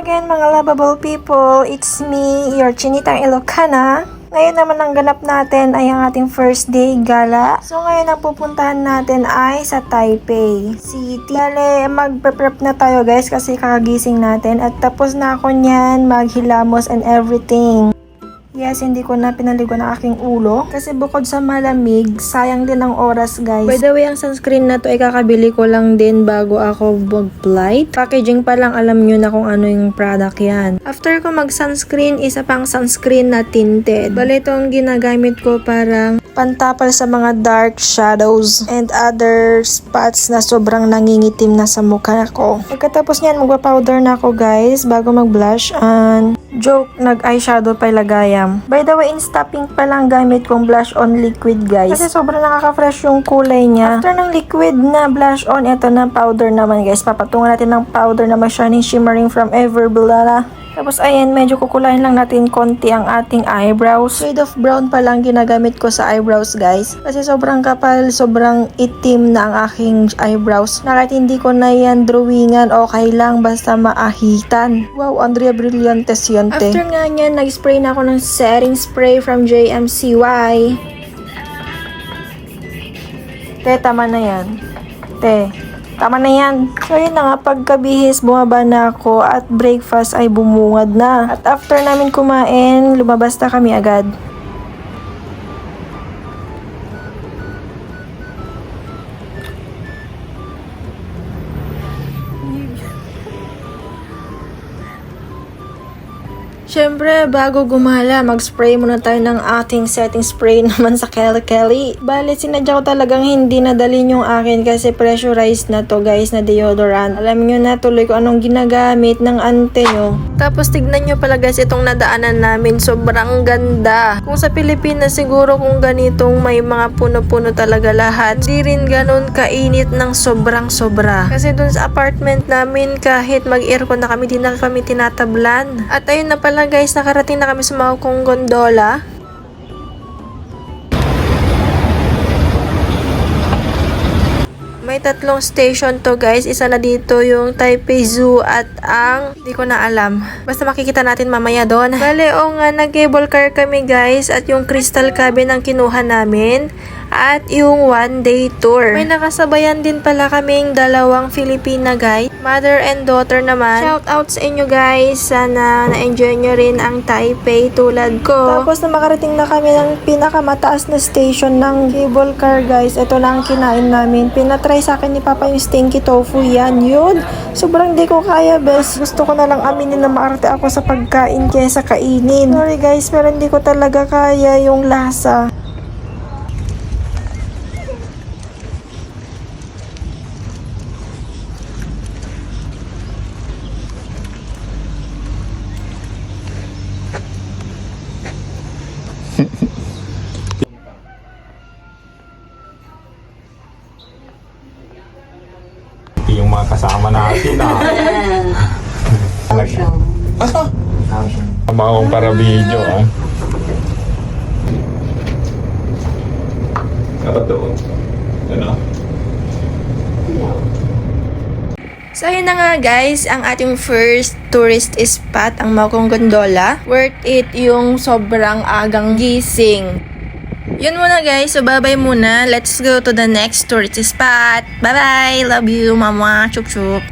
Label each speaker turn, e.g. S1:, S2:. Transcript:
S1: again mga lovable people, it's me, your Chinitang Ilocana. Ngayon naman ang ganap natin ay ang ating first day gala. So ngayon ang pupuntahan natin ay sa Taipei City. Dali, magpe-prep na tayo guys kasi kakagising natin at tapos na ako niyan, maghilamos and everything. Yes, hindi ko na pinaligo ng aking ulo. Kasi bukod sa malamig, sayang din ang oras guys. By the way, ang sunscreen na to ay kakabili ko lang din bago ako mag-flight. Packaging pa lang, alam nyo na kung ano yung product yan. After ko mag-sunscreen, isa pang sunscreen na tinted. Bale, itong ginagamit ko parang pantapal sa mga dark shadows and other spots na sobrang nangingitim na sa mukha ko. Pagkatapos niyan, magpa-powder na ako guys bago mag-blush and joke, nag-eyeshadow pa ilagayam. By the way, Insta Pink pa lang gamit kong blush on liquid guys. Kasi sobrang nakaka-fresh yung kulay niya. After ng liquid na blush on, ito na powder naman guys. Papatungan natin ng powder na shining shimmering from Everblala. Tapos ayan, medyo kukulayin lang natin konti ang ating eyebrows. Shade of brown pa lang ginagamit ko sa eyebrows guys. Kasi sobrang kapal, sobrang itim na ang aking eyebrows. Na kahit hindi ko na yan drawingan, okay lang basta maahitan. Wow, Andrea Brillantes yun te. After nga nyan, nag-spray na ako ng setting spray from JMCY. Te, tama na yan. Te. Tama na yan. So yun na nga, pagkabihis, bumaba na ako at breakfast ay bumungad na. At after namin kumain, lumabas na kami agad. Siyempre, bago gumala, mag-spray muna tayo ng ating setting spray naman sa Kelly Kelly. Bale, sinadya ko talagang hindi nadalin yung akin kasi pressurized na to guys na deodorant. Alam nyo na tuloy ko anong ginagamit ng ante nyo. Tapos tignan nyo pala guys itong nadaanan namin. Sobrang ganda. Kung sa Pilipinas siguro kung ganitong may mga puno-puno talaga lahat. Hindi rin ganun kainit ng sobrang sobra. Kasi dun sa apartment namin kahit mag-aircon na kami, di na kami tinatablan. At ayun na pala guys, nakarating na kami sa Maokong Gondola. May tatlong station to guys. Isa na dito yung Taipei Zoo at ang di ko na alam. Basta makikita natin mamaya doon. Bale, o nga, nag-cable car kami guys at yung crystal cabin ang kinuha namin. At yung one day tour. May nakasabayan din pala kaming dalawang Filipina guys. Mother and daughter naman. Shout out sa inyo guys. Sana na-enjoy nyo rin ang Taipei tulad ko. Tapos na makarating na kami ng pinakamataas na station ng cable car guys. Ito na ang kinain namin. Pinatry sa akin ni Papa yung stinky tofu yan. Yun. Sobrang di ko kaya bes. Gusto ko na lang aminin na maarte ako sa pagkain kaysa kainin. Sorry guys, pero hindi ko talaga kaya yung lasa.
S2: Yung mga kasama natin Kamawang para video Ano?
S1: So ayun na nga guys, ang ating first tourist spot, ang Maokong Gondola. Worth it yung sobrang agang gising. Yun muna guys, so bye-bye muna. Let's go to the next tourist spot. Bye-bye! Love you, mama. Chup-chup.